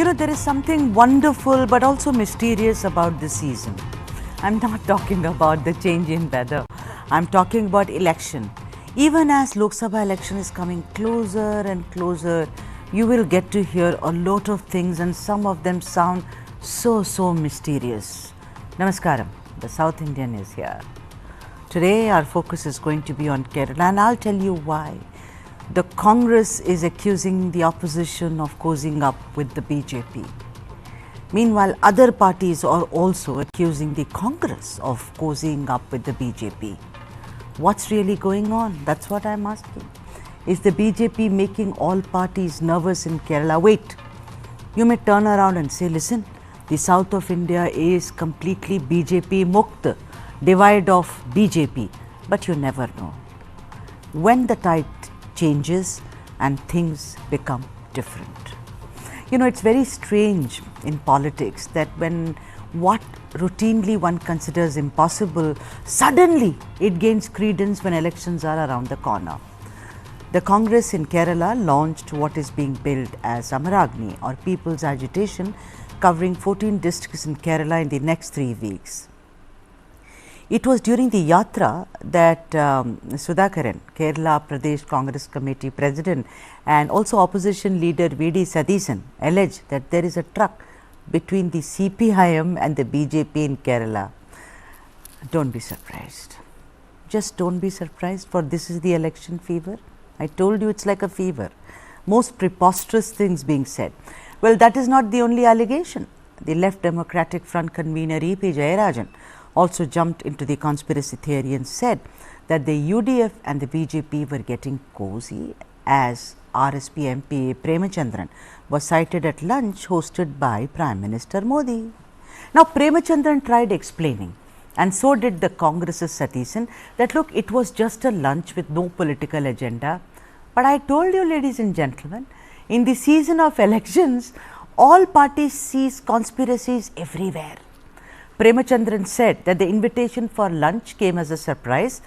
You know, there is something wonderful but also mysterious about this season. I'm not talking about the change in weather. I'm talking about election. Even as Lok Sabha election is coming closer and closer, you will get to hear a lot of things and some of them sound so mysterious. Namaskaram, the South Indian is here. Today our focus is going to be on Kerala and I'll tell you why. The Congress is accusing the opposition of cozying up with the BJP. Meanwhile, other parties are also accusing the Congress of cozying up with the BJP. What's really going on? That's what I'm asking. Is the BJP making all parties nervous in Kerala? Wait, you may turn around and say, listen, the south of India is completely BJP mukt, divide of BJP, but you never know. When the tide changes and things become different. You know, it's very strange in politics that when what routinely one considers impossible, suddenly it gains credence when elections are around the corner. The Congress in Kerala launched what is being billed as Amaragni or People's Agitation, covering 14 districts in Kerala in the next 3 weeks. It was during the yatra that Sudhakaran, Kerala Pradesh Congress Committee President, and also opposition leader V.D. Satheesan alleged that there is a truck between the CPIM and the BJP in Kerala. Don't be surprised. Just don't be surprised, for this is the election fever. I told you it's like a fever. Most preposterous things being said. Well, that is not the only allegation. The Left Democratic Front convener E.P. Jayarajan also jumped into the conspiracy theory and said that the UDF and the BJP were getting cozy as RSP MP Premachandran was cited at lunch hosted by Prime Minister Modi. Now, Premachandran tried explaining, and so did the Congress's Satheesan, that look, it was just a lunch with no political agenda. But I told you, ladies and gentlemen, in the season of elections, all parties seize conspiracies everywhere. Premachandran said that the invitation for lunch came as a surprise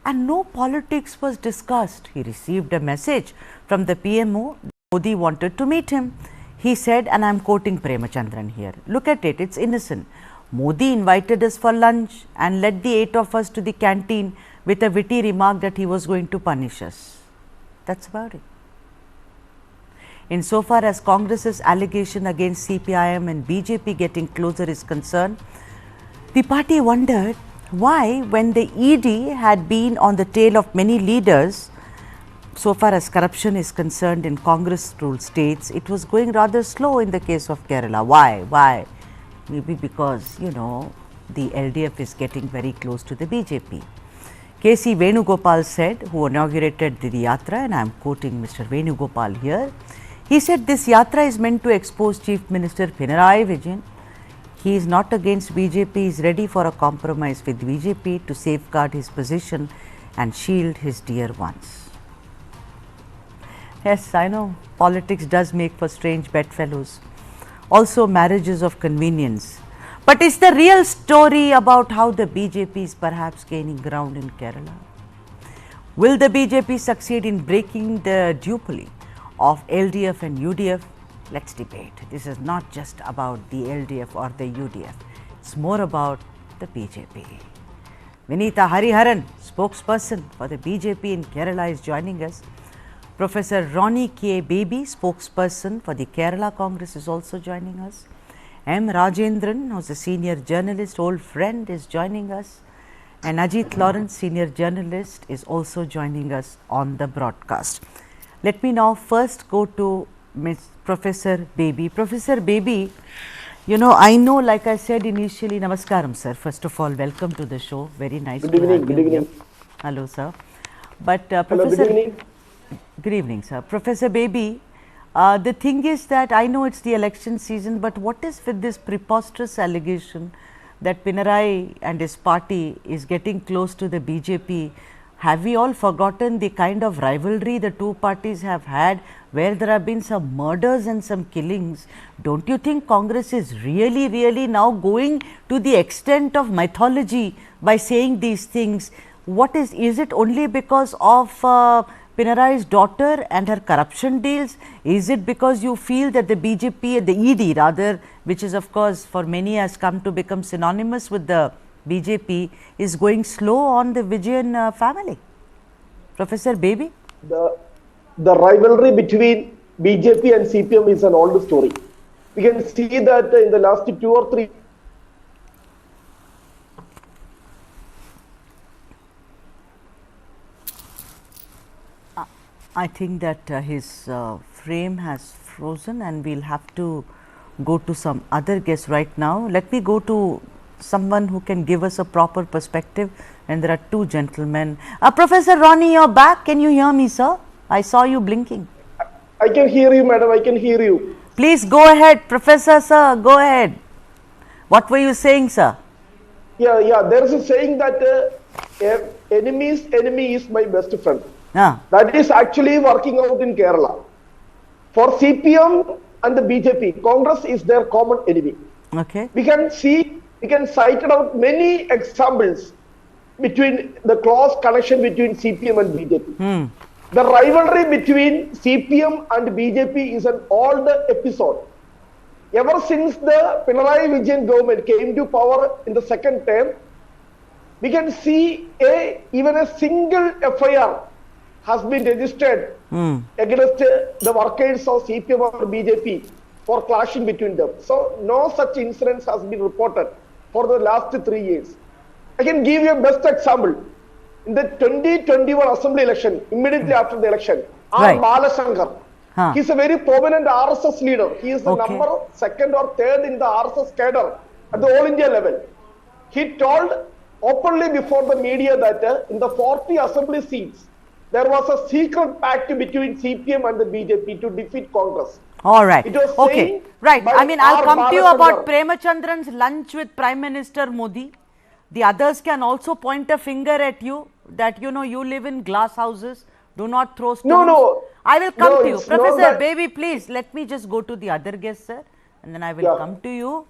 and no politics was discussed. He received a message from the PMO. Modi wanted to meet him. He said, and I am quoting Premachandran here, look at it, it's innocent. Modi invited us for lunch and led the 8 of us to the canteen with a witty remark that he was going to punish us. That's about it. Insofar as Congress's allegation against CPIM and BJP getting closer is concerned, the party wondered why, when the ED had been on the tail of many leaders, so far as corruption is concerned in Congress-ruled states, it was going rather slow in the case of Kerala. Why? Maybe because, you know, the LDF is getting very close to the BJP. K.C. Venugopal said, who inaugurated the yatra, and I am quoting Mr. Venugopal here, he said this yatra is meant to expose Chief Minister Pinarayi Vijayan. He is not against BJP, he is ready for a compromise with BJP to safeguard his position and shield his dear ones. Yes, I know, politics does make for strange bedfellows, also marriages of convenience. But is the real story about how the BJP is perhaps gaining ground in Kerala? Will the BJP succeed in breaking the duopoly of LDF and UDF? Let's debate. This is not just about the LDF or the UDF. It's more about the BJP. Vinita Hariharan, spokesperson for the BJP in Kerala, is joining us. Professor Ronnie K. Baby, spokesperson for the Kerala Congress, is also joining us. M. Rajendran, who is a senior journalist, old friend, is joining us. And Ajit Lawrence, senior journalist, is also joining us on the broadcast. Let me now first go to Professor Baby. Professor Baby, you know, I know, like I said initially, Namaskaram, sir. First of all, welcome to the show. Very nice to have you. Good evening. Hello, sir. But Professor, good evening. Good evening, sir. Professor Baby, the thing is that I know it's the election season, but what is with this preposterous allegation that Pinarayi and his party is getting close to the BJP? Have we all forgotten the kind of rivalry the two parties have had, where there have been some murders and some killings? Don't you think Congress is really now going to the extent of mythology by saying these things? What is it only because of Pinarai's daughter and her corruption deals? Is it because you feel that the BJP, the ED rather, which is of course for many has come to become synonymous with the BJP, is going slow on the Vijayan family? Professor Baby? The rivalry between BJP and CPM is an old story. We can see that in the last 2 or 3 I think that his frame has frozen and we'll have to go to some other guest right now. Let me go to someone who can give us a proper perspective, and there are two gentlemen. Professor Ronnie, you're back. Can you hear me, sir? I saw you blinking. I can hear you, madam. I can hear you. Please go ahead, Professor, sir. Go ahead. What were you saying, sir? Yeah. There is a saying that enemy's enemy is my best friend. That is actually working out in Kerala. For CPM and the BJP, Congress is their common enemy. Okay. We can cite out many examples between the close connection between CPM and BJP. The rivalry between CPM and BJP is an old episode. Ever since the Pinarayi Vijayan government came to power in the second term, we can see even a single FIR has been registered against the workers of CPM or BJP for clashing between them. So no such incidents has been reported for the last 3 years. I can give you a best example. In the 2021 assembly election, immediately after the election, R. Balashankar, he is a very prominent RSS leader. He is the number 2nd or 3rd in the RSS cadre at the All India level. He told openly before the media that in the 40 assembly seats, there was a secret pact between CPM and the BJP to defeat Congress. All right. It was okay. Right. I mean, I'll come to you about Premachandran's lunch with Prime Minister Modi. The others can also point a finger at you that, you know, you live in glass houses. Do not throw stones. No. I will come to you. Professor Baby, please, let me just go to the other guest, sir. And then I will come to you.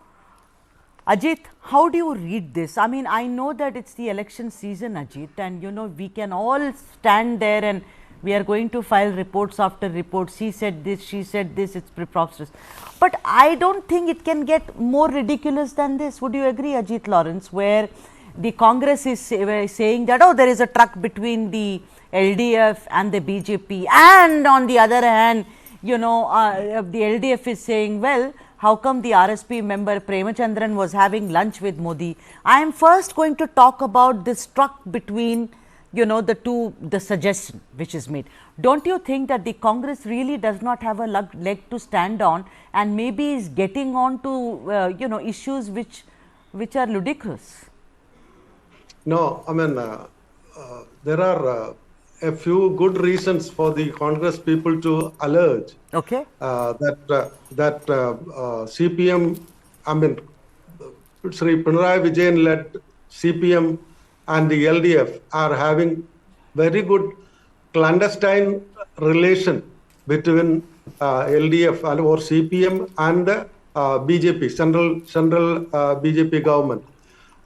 Ajit, how do you read this? I mean, I know that it's the election season, Ajit, and you know, we can all stand there and we are going to file reports after reports. He said this, she said this, it's preposterous. But I don't think it can get more ridiculous than this. Would you agree, Ajit Lawrence, where the Congress is saying that, oh, there is a truck between the LDF and the BJP, and on the other hand, you know, the LDF is saying, well, how come the RSP member Premachandran was having lunch with Modi? I am first going to talk about this truck between, you know, the suggestion which is made. Don't you think that the Congress really does not have a leg to stand on, and maybe is getting on to, you know, issues which are ludicrous? No, I mean, there are a few good reasons for the Congress people to allege that CPM, I mean, Sri Pinarayi Vijayan led CPM and the LDF are having very good clandestine relation between LDF or CPM and the BJP, central BJP government.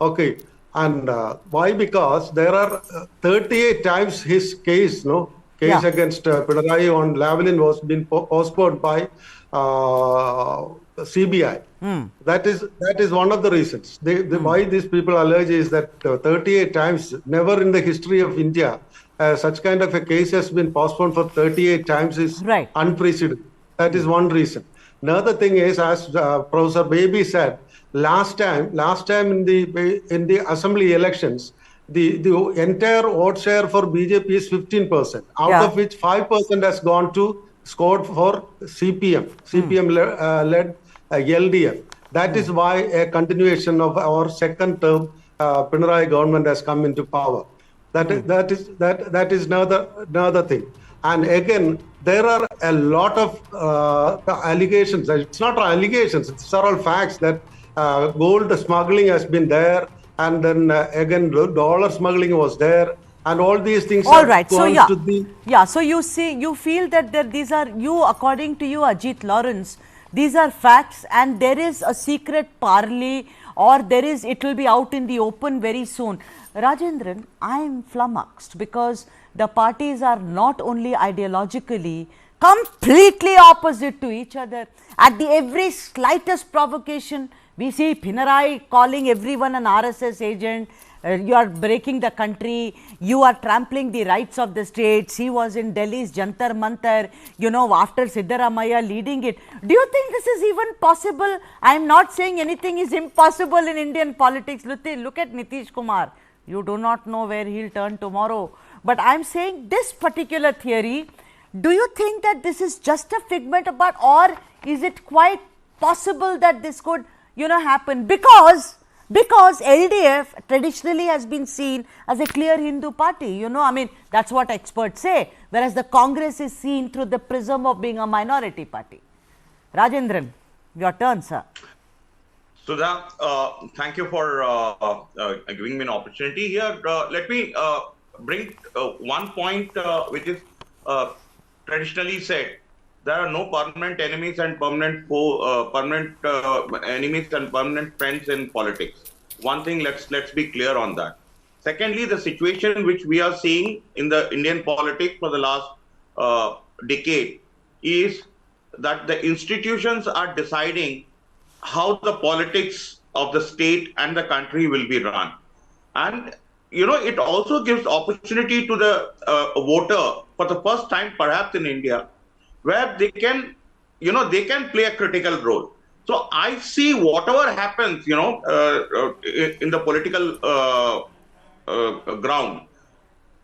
Okay. And why? Because there are 38 times his case against Pinarayi on Lavalin was been postponed by CBI. That is one of the reasons. Why these people allege is that 38 times, never in the history of India, such kind of a case has been postponed for 38 times is unprecedented. That is one reason. Another thing is, as Professor Baby said, last time in the assembly elections, the entire vote share for BJP is 15%, out of which 5% has scored for CPM. CPM led LDF. That is why a continuation of our second term Pinarayi government has come into power. That is another thing. And again, there are a lot of allegations. It's not allegations; it's several facts that gold smuggling has been there, and then again dollar smuggling was there, and all these things. All right. So so you feel that these are, according to you, Ajit Lawrence, these are facts, and there is a secret parley or it will be out in the open very soon. Rajendran, I am flummoxed because the parties are not only ideologically completely opposite to each other. At the every slightest provocation, we see Pinarayi calling everyone an RSS agent. You are breaking the country, you are trampling the rights of the states. He was in Delhi's Jantar Mantar, after Siddaramaiah leading it. Do you think this is even possible? I am not saying anything is impossible in Indian politics. Look at Nitish Kumar. You do not know where he will turn tomorrow. But I am saying this particular theory, do you think that this is just a figment of, or is it quite possible that this could, happen? Because LDF traditionally has been seen as a clear Hindu party, that's what experts say, whereas the Congress is seen through the prism of being a minority party. Rajendran, your turn, sir. Sudha, thank you for giving me an opportunity here. Let me bring one point which is traditionally said. There are no permanent enemies and permanent enemies and permanent friends in politics. One thing, let's be clear on that. Secondly, the situation which we are seeing in the Indian politics for the last decade is that the institutions are deciding how the politics of the state and the country will be run. And, it also gives opportunity to the voter for the first time, perhaps in India, where they can play a critical role. So I see whatever happens, in the political ground,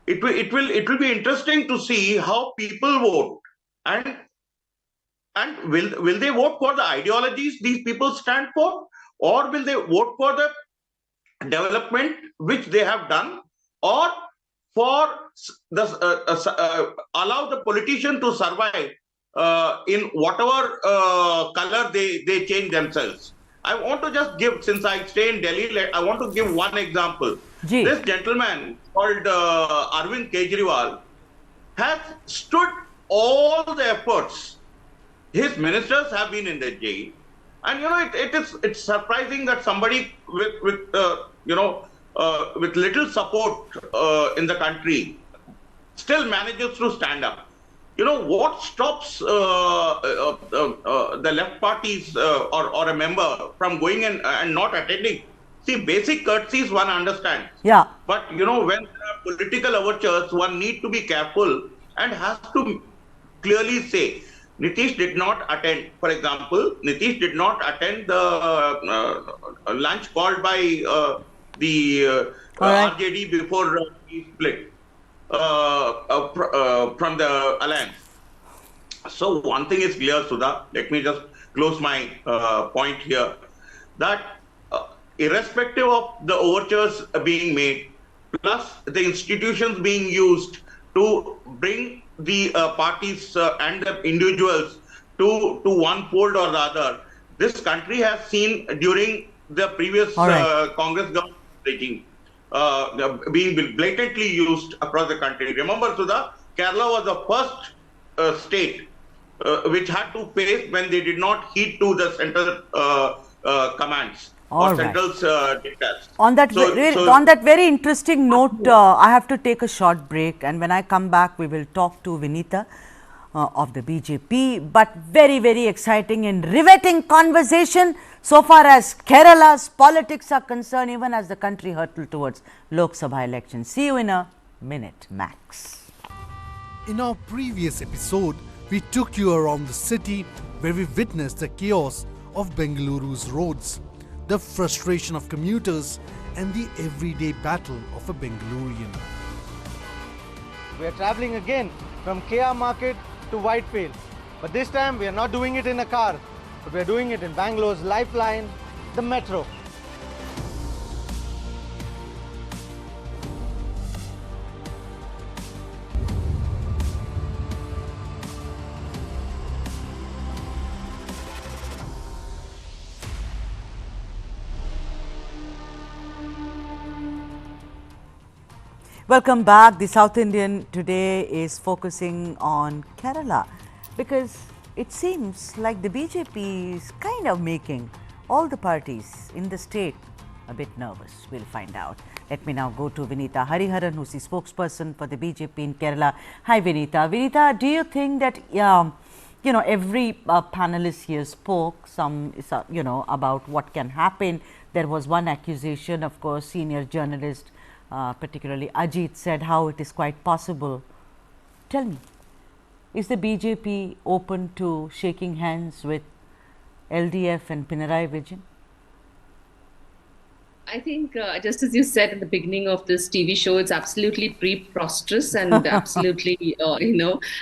it will be interesting to see how people vote, and will they vote for the ideologies these people stand for, or will they vote for the development which they have done, or for allow the politician to survive in whatever color they change themselves. I want to just give, since I stay in Delhi, I want to give one example. This gentleman called Arvind Kejriwal has stood all the efforts. His ministers have been in the jail, and it's surprising that somebody with little support in the country still manages to stand up. What stops the left parties or a member from going and not attending? See, basic courtesies one understands. Yeah. But, when there are political overtures, one need to be careful and has to clearly say, Nitish did not attend. For example, Nitish did not attend the lunch called by the RJD before he split from the alliance. So one thing is clear, Sudha. Let me just close my point here. That irrespective of the overtures being made, plus the institutions being used to bring the parties and the individuals to one fold or the other, this country has seen during the previous Congress government regime being blatantly used across the country. Remember, Sudha, Kerala was the first state which had to face when they did not heed to the central commands. Central's dictates. On that very interesting note, I have to take a short break, and when I come back, we will talk to Vinita of the BJP. But very, very exciting and riveting conversation so far as Kerala's politics are concerned, even as the country hurtled towards Lok Sabha elections. See you in a minute, max. In our previous episode, we took you around the city where we witnessed the chaos of Bengaluru's roads, the frustration of commuters, and the everyday battle of a Bengalurian. We are travelling again from KR Market to Whitefield, but this time we are not doing it in a car, but we are doing it in Bangalore's lifeline, the metro. Welcome back. The South Indian today is focusing on Kerala because it seems like the BJP is kind of making all the parties in the state a bit nervous. We'll find out. Let me now go to Vinita Hariharan, who's the spokesperson for the BJP in Kerala. Hi, Vinita. Vinita, do you think that, every panelist here spoke about what can happen? There was one accusation, of course, senior journalist, particularly Ajit, said how it is quite possible. Tell me, is the BJP open to shaking hands with LDF and Pinarayi Vijayan? I think, just as you said in the beginning of this TV show, it's absolutely preposterous and absolutely,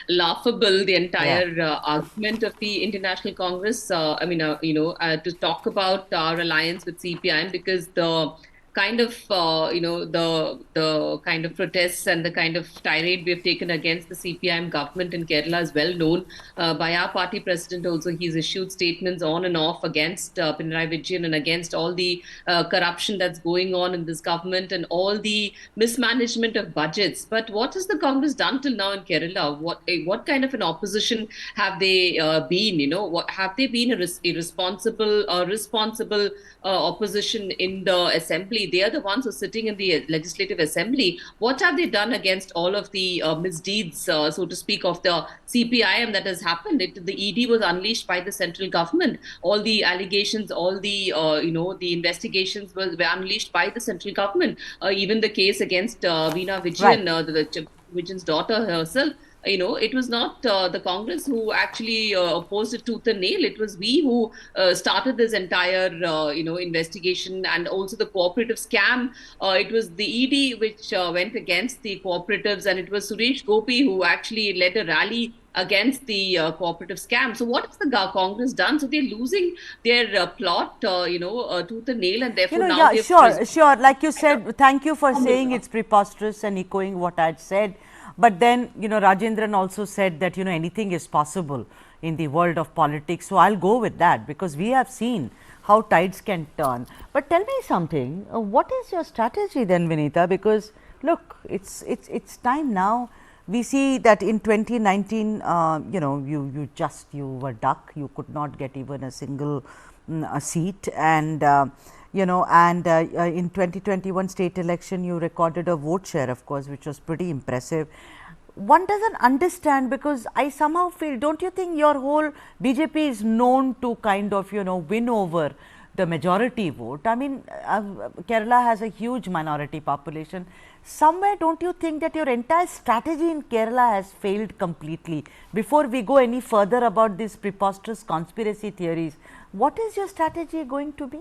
laughable, the entire argument of the International Congress. To talk about our alliance with CPIM, because the kind of, the kind of protests and the kind of tirade we have taken against the CPIM government in Kerala is well known by our party president also. He's issued statements on and off against Pinarayi Vijayan and against all the corruption that's going on in this government and all the mismanagement of budgets. But what has the Congress done till now in Kerala? What kind of an opposition have they been? Have they been a responsible opposition in the assembly? They are the ones who are sitting in the legislative assembly. What have they done against all of the misdeeds, so to speak, of the CPIM that has happened? The ED was unleashed by the central government. All the allegations, all the the investigations were unleashed by the central government. Even the case against Veena Vijayan, the Vijayan's daughter herself. It was not the Congress who actually opposed it tooth and nail. It was we who started this entire, investigation, and also the cooperative scam. It was the ED which went against the cooperatives, and it was Suresh Gopi who actually led a rally against the cooperative scam. So what has the Congress done? So they're losing their plot, tooth and nail, and therefore now sure. Like you said, thank you for saying it's preposterous and echoing what I had said. But then, Rajendran also said that, anything is possible in the world of politics. So I'll go with that, because we have seen how tides can turn. But tell me something, what is your strategy then, Vinita? Because look, it's time now. We see that in 2019, you were duck. You could not get even a single seat, and in 2021 state election, you recorded a vote share, of course, which was pretty impressive. One doesn't understand, because I somehow feel, don't you think your whole BJP is known to kind of, win over the majority vote? I mean, Kerala has a huge minority population. Somewhere, don't you think that your entire strategy in Kerala has failed completely? Before we go any further about these preposterous conspiracy theories, what is your strategy going to be?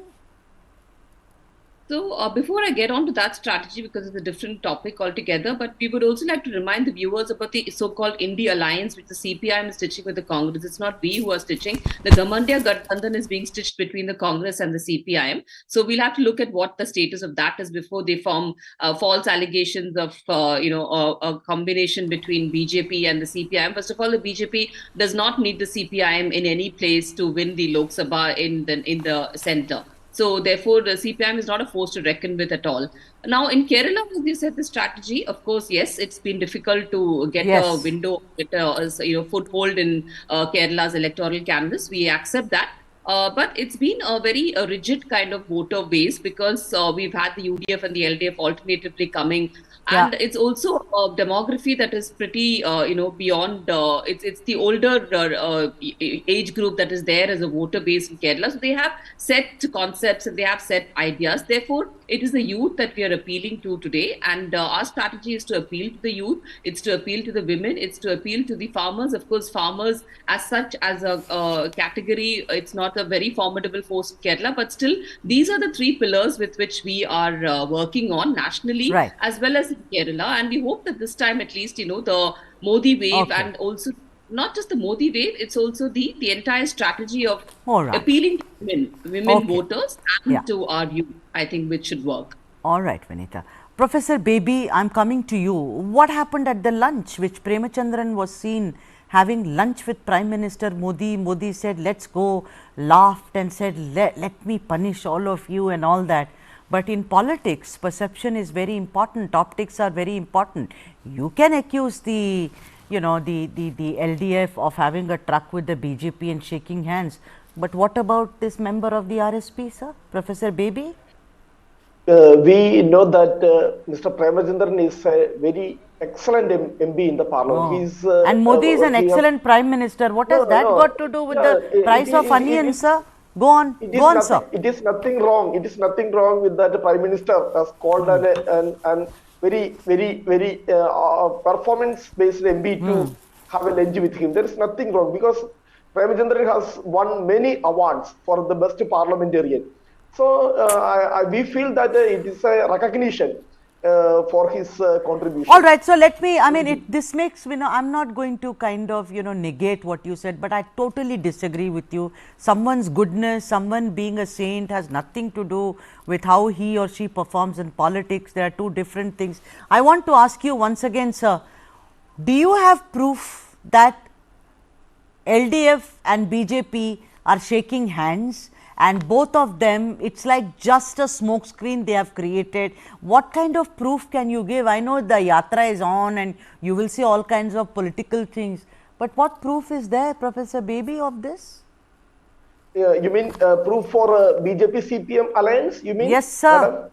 So before I get on to that strategy, because it's a different topic altogether, but we would also like to remind the viewers about the so-called Indie alliance, which the CPIM is stitching with the Congress. It's not we who are stitching. The Gamandia Gathbandhan is being stitched between the Congress and the CPIM. So we'll have to look at what the status of that is before they form false allegations of, a combination between BJP and the CPIM. First of all, the BJP does not need the CPIM in any place to win the Lok Sabha in the centre. So therefore, the CPIM is not a force to reckon with at all. Now, in Kerala, as you said, the strategy, of course, yes, it's been difficult to get a window, get a foothold in Kerala's electoral canvas. We accept that. But it's been a very rigid kind of voter base, because we've had the UDF and the LDF alternatively coming. And it's also a demography that is pretty, beyond, it's the older age group that is there as a voter base in Kerala. So they have set concepts and they have set ideas. Therefore, it is the youth that we are appealing to today. And our strategy is to appeal to the youth. It's to appeal to the women. It's to appeal to the farmers. Of course, farmers as such, as a category, it's not a very formidable force in Kerala. But still, these are the three pillars with which we are working on nationally, as well as in Kerala. And we hope that this time, at least, the Modi wave, and also not just the Modi wave, it's also the entire strategy of appealing to women voters and to our youth, I think, which should work. All right, Vinita. Professor Baby, I'm coming to you. What happened at the lunch, which Premachandran was seen having lunch with Prime Minister Modi? Modi said, let's go, laughed and said, let me punish all of you and all that. But in politics, perception is very important. Optics are very important. You can accuse the the LDF of having a truck with the BJP and shaking hands. But what about this member of the RSP, sir, Professor Baby? We know that Mr. Premachandran is a very excellent MP in the parliament. And Modi is an excellent prime minister. What has that got to do with the price of onions, sir? Go on, sir. It is nothing wrong. It is nothing wrong with that. The prime minister has called an very performance-based MP to have a lunch with him. There is nothing wrong because Premachandran has won many awards for the best parliamentarian. So we feel that it is a recognition for his contribution. All right, so let me, this makes, I'm not going to kind of, negate what you said, but I totally disagree with you. Someone's goodness, someone being a saint has nothing to do with how he or she performs in politics. There are two different things. I want to ask you once again, sir, do you have proof that LDF and BJP are shaking hands? And both of them, it's like just a smoke screen they have created. What kind of proof can you give? I know the yatra is on and you will see all kinds of political things. But what proof is there, Professor Baby, of this? You mean proof for BJP CPM alliance? You mean? Yes, sir. Madam?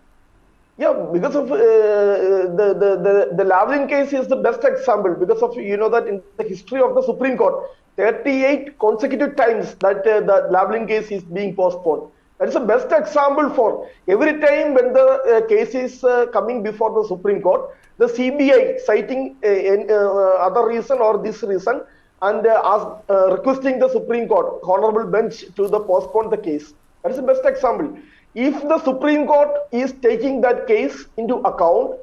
Yeah, because of the Lavalin case is the best example because of, that in the history of the Supreme Court, 38 consecutive times that the Lavalin case is being postponed. That is the best example for every time when the case is coming before the Supreme Court, the CBI citing other reason or this reason and requesting the Supreme Court, honorable bench to postpone the case. That is the best example. If the Supreme Court is taking that case into account,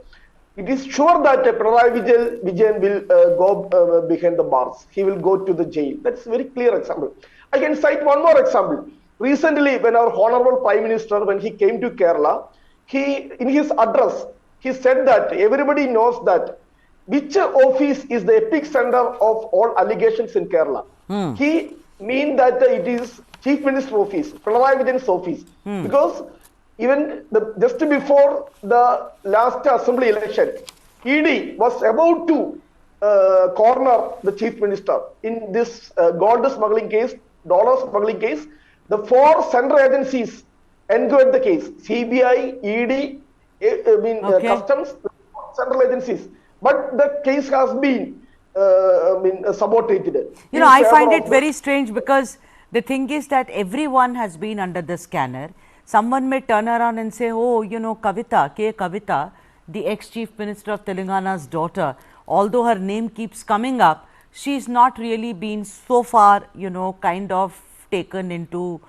it is sure that Pinarayi Vijayan will go behind the bars. He will go to the jail. That's a very clear example. I can cite one more example. Recently, when our Honorable Prime Minister, when he came to Kerala, in his address, he said that everybody knows that which office is the epicenter of all allegations in Kerala. He mean that it is Chief Minister office, Pinarayi Vijayan's office, because even just before the last assembly election, ED was about to corner the Chief Minister in this gold smuggling case, dollar smuggling case. The four central agencies enquered the case: CBI, ED, Customs, central agencies. But the case has been subordinated. I find it very strange because the thing is that everyone has been under the scanner. Someone may turn around and say, oh, Kavita, the ex-Chief Minister of Telangana's daughter, although her name keeps coming up, she's not really been so far, kind of taken into,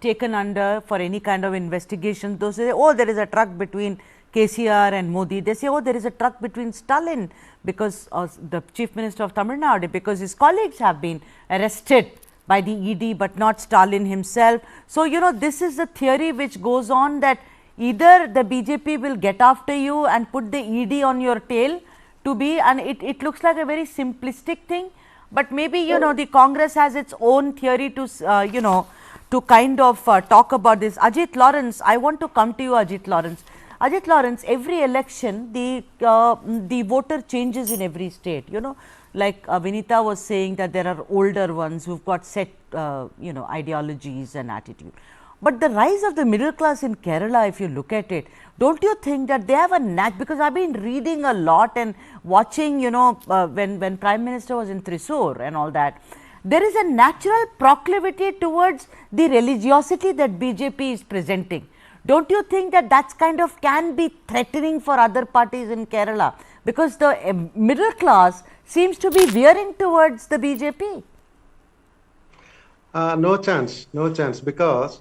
taken under for any kind of investigation. Those say, oh, there is a truck between KCR and Modi. They say, oh, there is a truck between Stalin because the Chief Minister of Tamil Nadu, because his colleagues have been arrested by the ED, but not Stalin himself. So, this is the theory which goes on that either the BJP will get after you and put the ED on your tail to be, and it looks like a very simplistic thing, but maybe, the Congress has its own theory to, to kind of talk about this. Ajit Lawrence, I want to come to you, Ajit Lawrence. Ajit Lawrence, every election, the voter changes in every state, like Vinita was saying that there are older ones who've got set, ideologies and attitude. But the rise of the middle class in Kerala, if you look at it, don't you think that they have a because I've been reading a lot and watching, when Prime Minister was in Thrissur and all that, there is a natural proclivity towards the religiosity that BJP is presenting. Don't you think that that's kind of can be threatening for other parties in Kerala? Because the middle class seems to be veering towards the BJP. No chance, because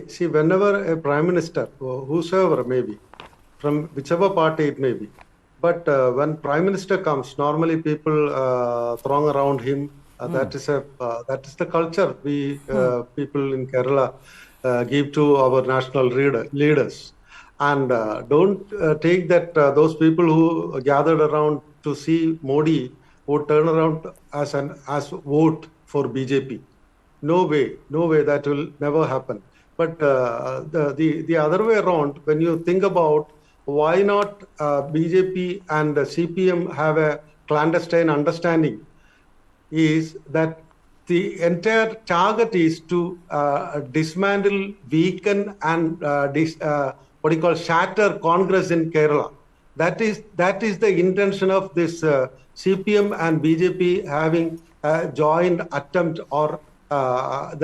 see, whenever a prime minister, whosoever may be, from whichever party it may be, but when prime minister comes, normally people throng around him. That is the culture we people in Kerala give to our national leaders. And don't take that those people who gathered around to see Modi would turn around as vote for BJP. No way, that will never happen. But the other way around, when you think about why not BJP and CPM have a clandestine understanding is that the entire target is to dismantle, weaken, and shatter Congress in Kerala. That is the intention of this CPM and BJP having joint attempt, or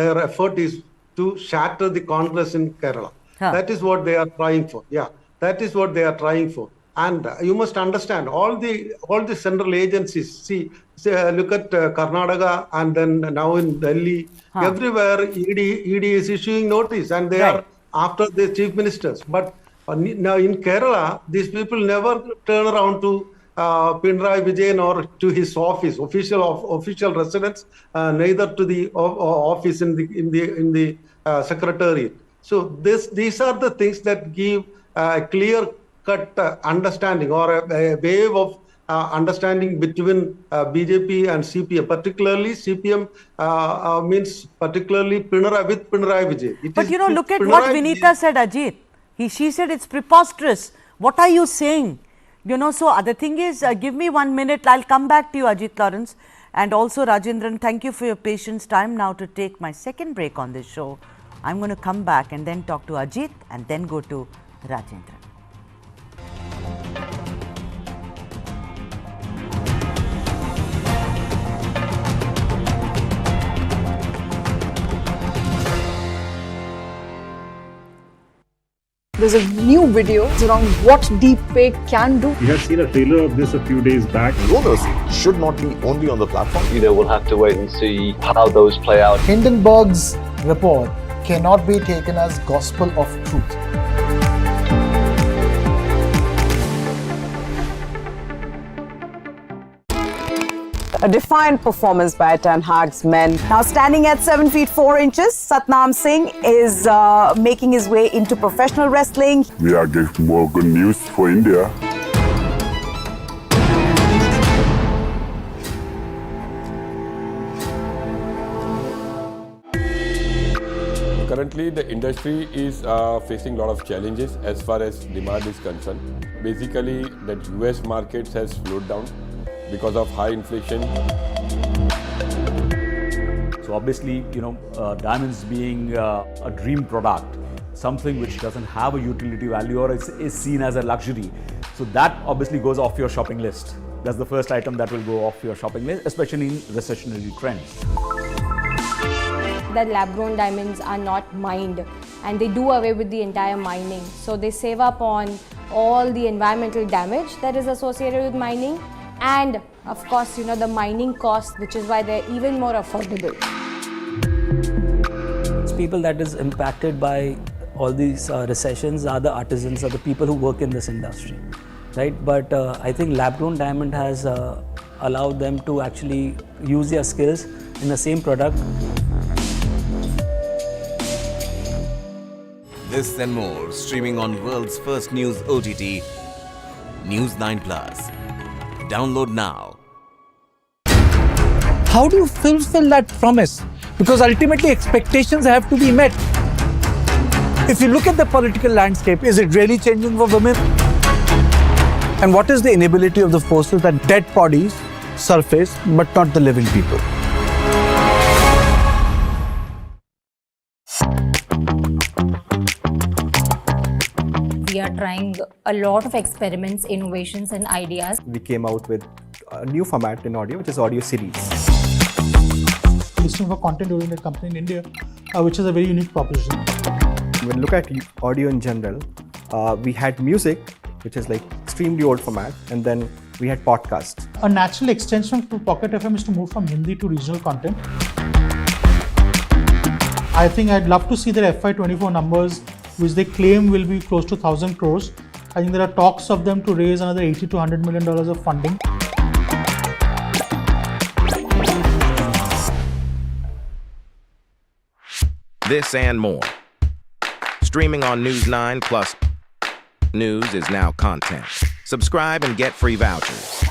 their effort is to shatter the Congress in Kerala. That is what they are trying for. Yeah, that is what they are trying for. And you must understand, all the central agencies. See, look at Karnataka, and then now in Delhi, everywhere ED is issuing notice, and they are after the chief ministers. But now in Kerala, these people never turn around to Pinarayi Vijayan or to his office, official residence, neither to the office in the secretariat. So these are the things that give a clear-cut understanding, or a wave of understanding between BJP and CPM. Particularly CPM means particularly Pinarayi Vijayan. But you know, look at what Vinita said, Ajit. She said it's preposterous. What are you saying? You know, so the thing is, give me 1 minute. I'll come back to you, Ajit Lawrence. And also, Rajendran, thank you for your patience. Time now to take my second break on this show. I'm going to come back and then talk to Ajit and then go to Rajendran. There's a new video around what deep fake can do. We have seen a trailer of this a few days back. Rollers should not be only on the platform. We'll have to wait and see how those play out. Hindenburg's report cannot be taken as gospel of truth. A defiant performance by Ten Hag's men. Now standing at 7 feet 4 inches, Satnam Singh is making his way into professional wrestling. We are getting more good news for India. Currently, the industry is facing a lot of challenges as far as demand is concerned. Basically, the US markets has slowed down because of high inflation. So obviously, diamonds being a dream product, something which doesn't have a utility value or is seen as a luxury. So that obviously goes off your shopping list. That's the first item that will go off your shopping list, especially in recessionary trends. That lab-grown diamonds are not mined, and they do away with the entire mining. So they save up on all the environmental damage that is associated with mining, and of course, the mining cost, which is why they're even more affordable. People that is impacted by all these recessions are the artisans, are the people who work in this industry, right? But I think lab-grown diamond has allowed them to actually use their skills in the same product. This and more streaming on world's first news OTT, News9 Plus. Download now. How do you fulfill that promise? Because ultimately expectations have to be met. If you look at the political landscape, is it really changing for women? And what is the inability of the forces that dead bodies surface but not the living people? We are trying a lot of experiments, innovations and ideas. We came out with a new format in audio, which is audio series. Listening for content-oriented company in India, which is a very unique proposition. When we look at audio in general, we had music, which is like extremely old format, and then we had podcasts. A natural extension to Pocket FM is to move from Hindi to regional content. I think I'd love to see their FY24 numbers, which they claim will be close to 1,000 crores. I think there are talks of them to raise another $80 to $100 million of funding. This and more. Streaming on News9 Plus. News is now content. Subscribe and get free vouchers.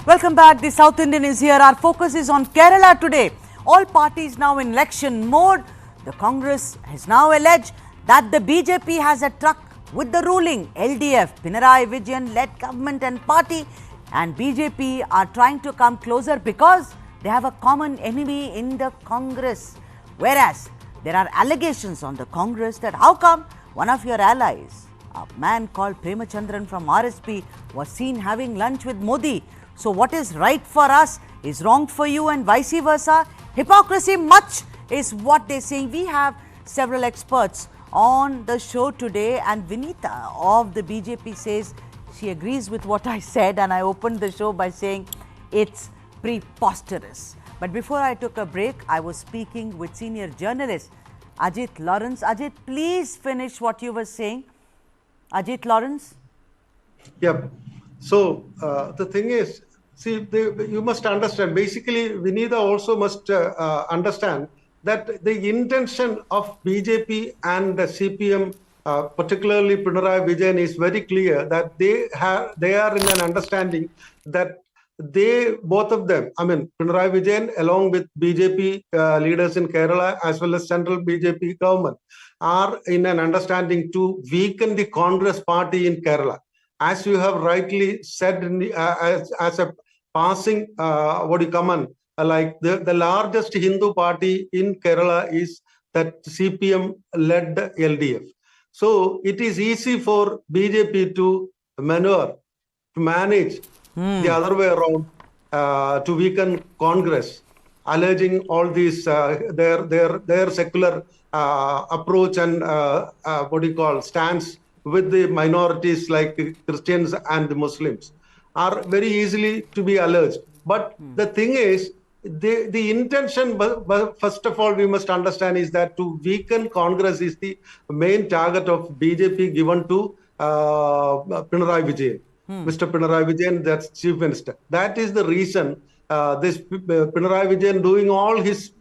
Welcome back. The South Indian is here. Our focus is on Kerala today. All parties now in election mode. The Congress has now alleged that the BJP has a truck with the ruling LDF, Pinarayi Vijayan-led government and party, and BJP are trying to come closer because they have a common enemy in the Congress. Whereas there are allegations on the Congress that how come one of your allies, a man called Premachandran from RSP, was seen having lunch with Modi. So what is right for us is wrong for you and vice versa. Hypocrisy much is what they're saying. We have several experts on the show today, and Vinita of the BJP says she agrees with what I said, and I opened the show by saying it's preposterous. But before I took a break, I was speaking with senior journalist Ajit Lawrence. Ajit, please finish what you were saying. Ajit Lawrence? Yeah. So the thing is, see, you must understand, basically, Vinita also must understand that the intention of BJP and the CPM, particularly Pinarayi Vijayan, is very clear that they are in an understanding that both of them, I mean, Pinarayi Vijayan along with BJP leaders in Kerala as well as central BJP government are in an understanding to weaken the Congress party in Kerala. As you have rightly said, as a passing, like the largest Hindu party in Kerala is that CPM-led LDF. So it is easy for BJP to maneuver, to manage the other way around, to weaken Congress, alleging all these their secular approach and stance with the minorities like Christians and Muslims are very easily to be alleged. But the thing is, the intention, first of all, we must understand is that to weaken Congress is the main target of BJP given to Pinarayi Vijayan. Mr. Pinarayi Vijayan, that's Chief Minister. That is the reason this Pinarayi Vijayan doing all his,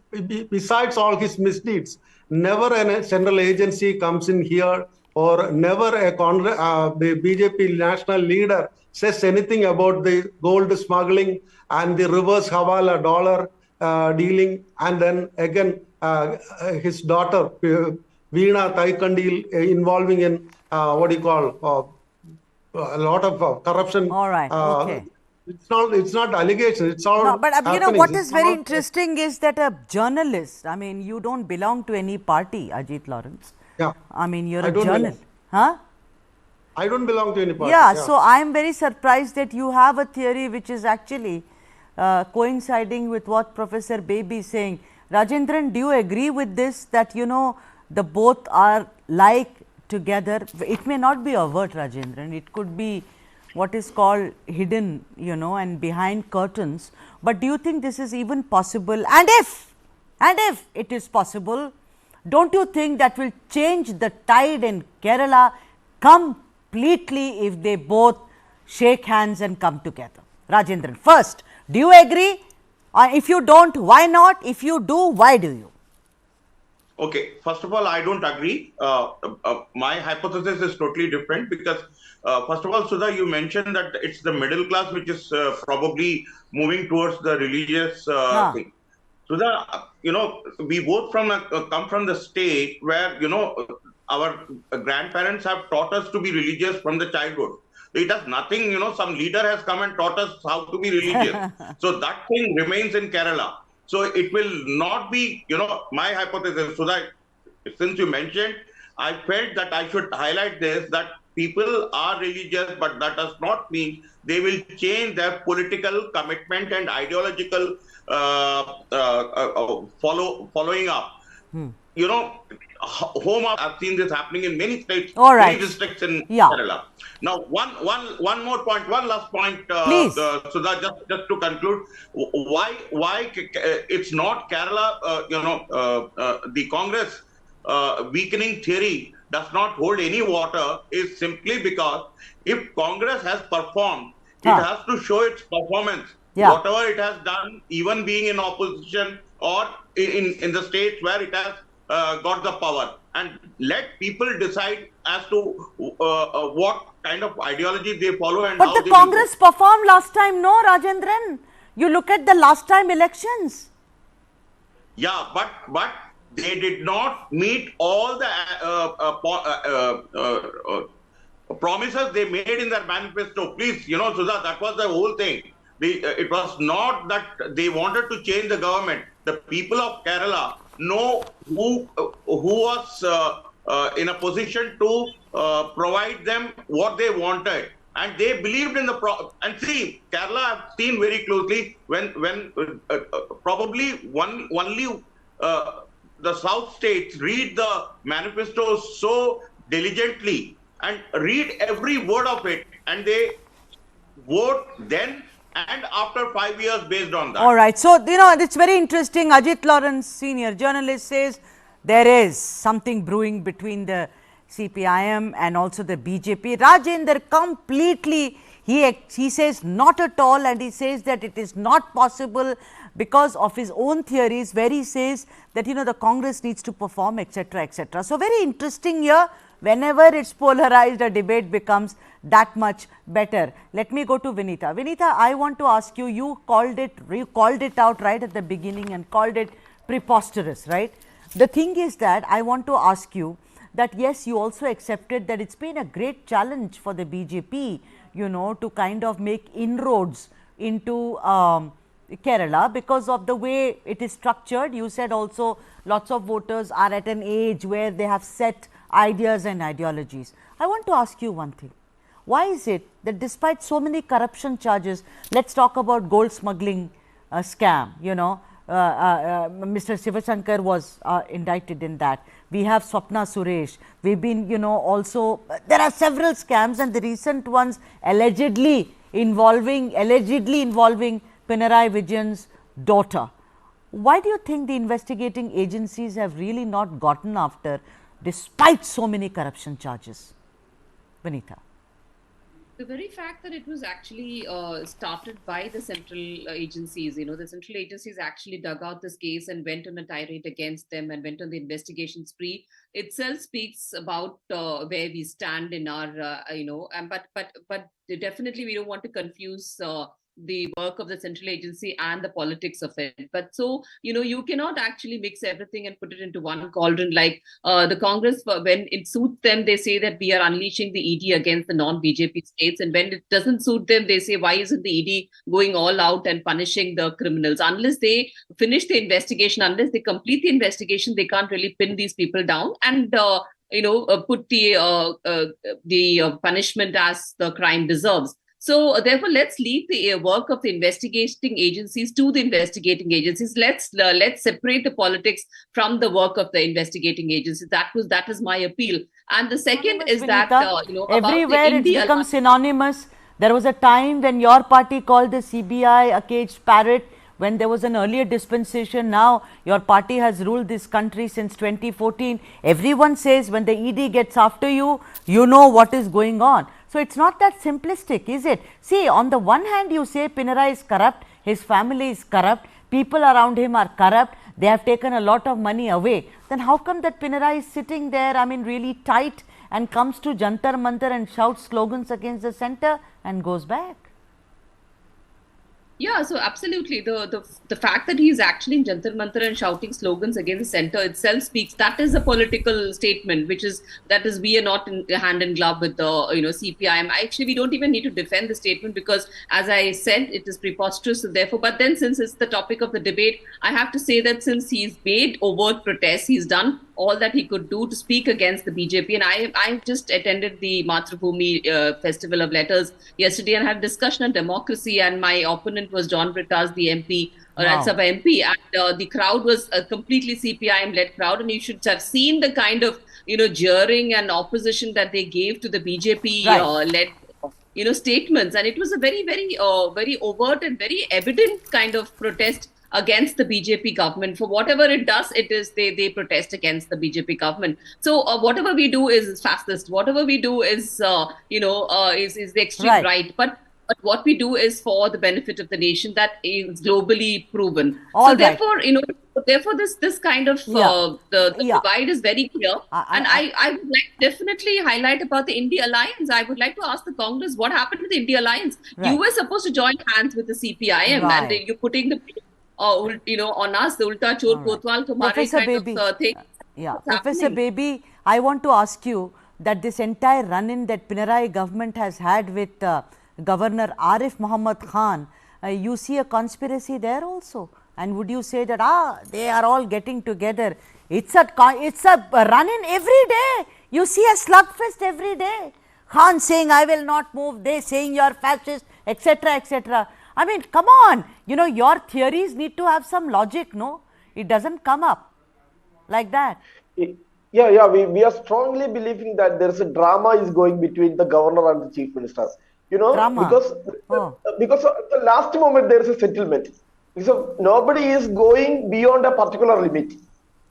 besides all his misdeeds, never a central agency comes in here or never a BJP national leader says anything about the gold smuggling and the reverse Hawala dollar dealing, and then again his daughter Veena Taikandil involving in a lot of corruption. All right. Okay. It's not allegation. It's all. No, but you know what is very interesting is that a journalist. I mean, you don't belong to any party, Ajit Lawrence. Yeah. I mean, you're a journalist, huh? I don't belong to any party. Yeah. So I am very surprised that you have a theory which is actually coinciding with what Professor Baby is saying. Rajendran, do you agree with this? That the both are like together. It may not be overt, Rajendran. It could be what is called hidden, and behind curtains. But do you think this is even possible? And if it is possible, don't you think that will change the tide in Kerala completely if they both shake hands and come together? Rajendran, first, do you agree? If you don't, why not? If you do, why do you? Okay, first of all, I don't agree. My hypothesis is totally different because, first of all, Sudha, you mentioned that it's the middle class which is probably moving towards the religious thing. Sudha, we both come from the state where, our grandparents have taught us to be religious from the childhood. It has nothing, some leader has come and taught us how to be religious. So that thing remains in Kerala. So it will not be, my hypothesis, Sudha, since you mentioned, I felt that I should highlight this, that people are religious, but that does not mean they will change their political commitment and ideological following up. Home up, I've seen this happening in many states, many districts in Kerala. Now, one more point, one last point, Sudha, just to conclude, why it's not Kerala, the Congress weakening theory does not hold any water is simply because if Congress has performed, it has to show its performance. Whatever it has done, even being in opposition or in the states where it has got the power, and let people decide as to what kind of ideology they follow and how the Congress performed last time, no, Rajendran? You look at the last time elections. Yeah, but they did not meet all the promises they made in their manifesto. Please, Sudha, that was the whole thing. It was not that they wanted to change the government. The people of Kerala know who was in a position to provide them what they wanted. And they believed in and see, Kerala I've seen very closely when probably only the South states read the manifestos so diligently and read every word of it, and they vote then and after 5 years based on that. All right. So, it's very interesting. Ajit Lawrence, senior journalist, says there is something brewing between the CPIM and also the BJP. Rajendra completely, he says not at all, and he says that it is not possible because of his own theories, where he says that, the Congress needs to perform, etc., etc. So, very interesting here. Whenever it's polarized, a debate becomes that much better. Let me go to Vinita. Vinita, I want to ask you, you called it out right at the beginning and called it preposterous, right? The thing is that I want to ask you that yes, you also accepted that it's been a great challenge for the BJP, to kind of make inroads into Kerala because of the way it is structured. You said also lots of voters are at an age where they have set ideas and ideologies. I want to ask you one thing. Why is it that despite so many corruption charges, let's talk about gold smuggling scam, Mr. Sivasankar was indicted in that. We have Swapna Suresh. We've been, also, there are several scams, and the recent ones allegedly involving Pinarayi Vijayan's daughter. Why do you think the investigating agencies have really not gotten after despite so many corruption charges? Vinita. The very fact that it was actually started by the central agencies, the central agencies actually dug out this case and went on a tirade against them and went on the investigation spree, itself speaks about where we stand in our, but definitely we don't want to confuse the work of the central agency and the politics of it. But so, you cannot actually mix everything and put it into one cauldron. Like the Congress, when it suits them, they say that we are unleashing the ED against the non-BJP states. And when it doesn't suit them, they say, why isn't the ED going all out and punishing the criminals? Unless they finish the investigation, unless they complete the investigation, they can't really pin these people down and put the punishment as the crime deserves. So therefore, let's leave the work of the investigating agencies to the investigating agencies. Let's separate the politics from the work of the investigating agencies. That is my appeal. And the second is Vinita, that everywhere it becomes synonymous. There was a time when your party called the CBI a caged parrot. When there was an earlier dispensation, now your party has ruled this country since 2014. Everyone says when the ED gets after you, you know what is going on. So it's not that simplistic, is it? See, on the one hand, you say Pinarayi is corrupt, his family is corrupt, people around him are corrupt, they have taken a lot of money away. Then how come that Pinarayi is sitting there, really tight, and comes to Jantar Mantar and shouts slogans against the center and goes back? Yeah, so absolutely. The fact that he is actually in Jantar Mantar and shouting slogans against the center itself speaks. That is a political statement, that is we are not in hand in glove with the CPIM. Actually, we don't even need to defend the statement because, as I said, it is preposterous. So therefore, but then since it's the topic of the debate, I have to say that since he's made overt protests, he's done all that he could do to speak against the BJP. And I just attended the Mathrubhumi Festival of Letters yesterday and had a discussion on democracy, and my opponent was John Brittas, the MP, Lok Sabha MP, and the crowd was a completely CPIM-led crowd, and you should have seen the kind of jeering and opposition that they gave to the BJP-led statements, and it was a very, very, very overt and very evident kind of protest against the BJP government. For whatever it does, it is they protest against the BJP government. So whatever we do is fascist. Whatever we do is is the extreme right. But what we do is for the benefit of the nation. That is globally proven. Therefore, this kind of the divide is very clear. I would like definitely highlight about the India Alliance. I would like to ask the Congress what happened with the India Alliance. You were supposed to join hands with the CPIM, and you're putting the on us, the ulta chor kotwal tumhare Professor kind Baby, of thing. yeah, What's Professor happening? Baby, I want to ask you that this entire run-in that Pinarayi government has had with Governor Arif Muhammad Khan, you see a conspiracy there also, and would you say that they are all getting together? It's a run-in every day. You see a slugfest every day. Khan saying I will not move, they saying you are fascist, etc., etc. I mean, come on, your theories need to have some logic, no? It doesn't come up like that. Yeah, we are strongly believing that there is a drama is going between the governor and the chief minister. Drama. Because at the last moment there is a settlement. So nobody is going beyond a particular limit.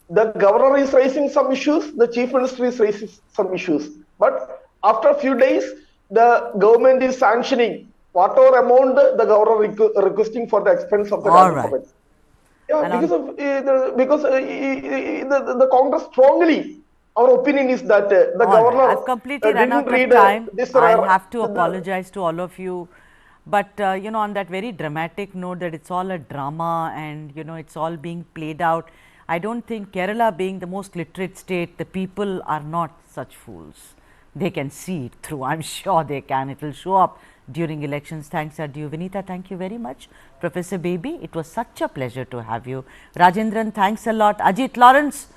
The governor is raising some issues, the chief minister is raising some issues. But after a few days, the government is sanctioning whatever amount the governor requesting for the expense of the government. Yeah, because the Congress strongly, our opinion is that the governor I've completely run out of time. I'll have to apologize to all of you. But, on that very dramatic note that it's all a drama and, it's all being played out, I don't think Kerala being the most literate state, the people are not such fools. They can see it through. I'm sure they can. It will show up during elections. Thanks are due. Vinita, thank you very much. Professor Baby, it was such a pleasure to have you. Rajendran, thanks a lot. Ajit Lawrence,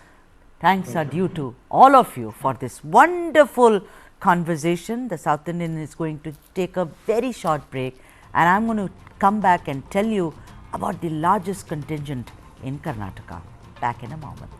thanks are due to all of you for this wonderful conversation. The South Indian is going to take a very short break, and I'm going to come back and tell you about the largest contingent in Karnataka. Back in a moment.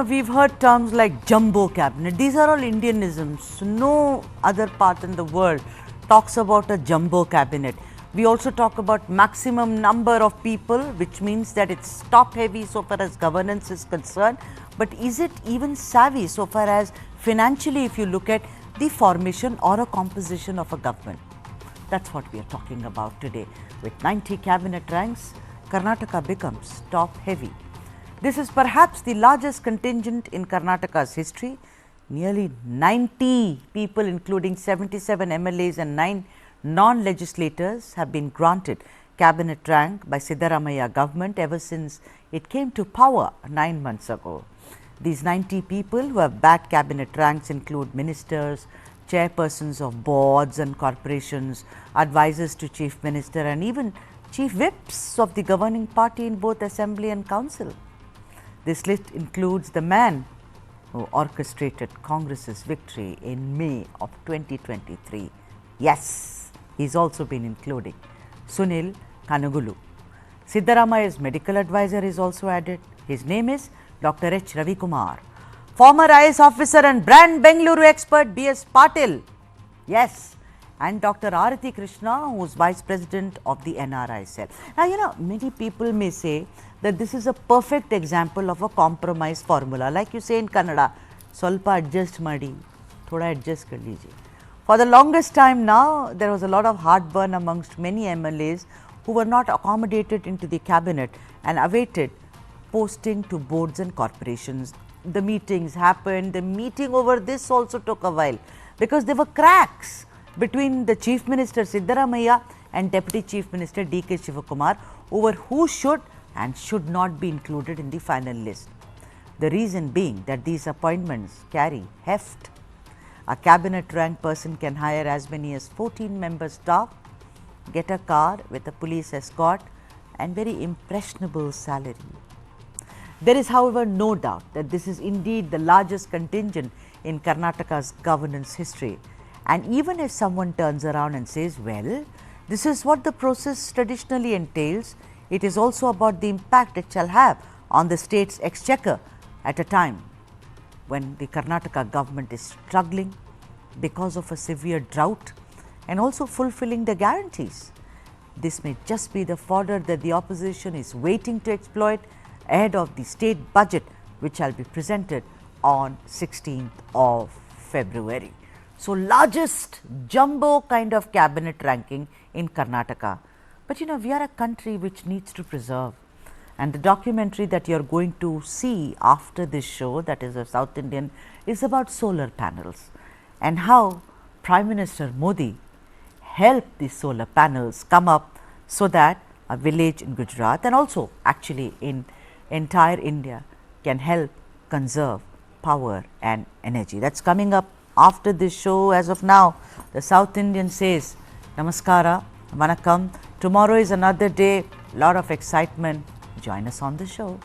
We've heard terms like jumbo cabinet. These are all Indianisms. No other part in the world talks about a jumbo cabinet. We also talk about maximum number of people, which means that it's top heavy so far as governance is concerned. But is it even savvy so far as financially, if you look at the formation or a composition of a government? That's what we are talking about today. With 90 cabinet ranks, Karnataka becomes top heavy. This is perhaps the largest contingent in Karnataka's history. Nearly 90 people, including 77 MLAs and 9 non-legislators, have been granted cabinet rank by Siddaramaiah government ever since it came to power 9 months ago. These 90 people who have bagged cabinet ranks include ministers, chairpersons of boards and corporations, advisors to chief minister, and even chief whips of the governing party in both assembly and council. This list includes the man who orchestrated Congress's victory in May of 2023. Yes, he's also been included. Sunil Kanugulu. Siddaramaiah's medical advisor is also added. His name is Dr. H. Ravi Kumar. Former IS officer and brand Bengaluru expert B.S. Patil. Yes. And Dr. Arati Krishna, who is Vice President of the NRI cell. Now, many people may say that this is a perfect example of a compromise formula. Like you say in Kannada, Solpa adjust madi, thoda adjust kar lijiye. For the longest time now, there was a lot of heartburn amongst many MLAs who were not accommodated into the cabinet and awaited posting to boards and corporations. The meetings happened. The meeting over this also took a while because there were cracks between the Chief Minister Siddaramaiah and Deputy Chief Minister D.K. Shivakumar over who should and should not be included in the final list. The reason being that these appointments carry heft. A cabinet rank person can hire as many as 14 member staff, get a car with a police escort and very impressionable salary. There is, however, no doubt that this is indeed the largest contingent in Karnataka's governance history. And even if someone turns around and says, well, this is what the process traditionally entails, it is also about the impact it shall have on the state's exchequer at a time when the Karnataka government is struggling because of a severe drought and also fulfilling the guarantees. This may just be the fodder that the opposition is waiting to exploit ahead of the state budget, which shall be presented on 16th of February. So, largest jumbo kind of cabinet ranking in Karnataka. But you know, we are a country which needs to preserve, and the documentary that you are going to see after this show, that is a South Indian, is about solar panels and how Prime Minister Modi helped the solar panels come up so that a village in Gujarat and also actually in entire India can help conserve power and energy. That's coming up after this show. As of now, the South Indian says namaskara, vanakkam. Tomorrow is another day, lot of excitement. Join us on the show.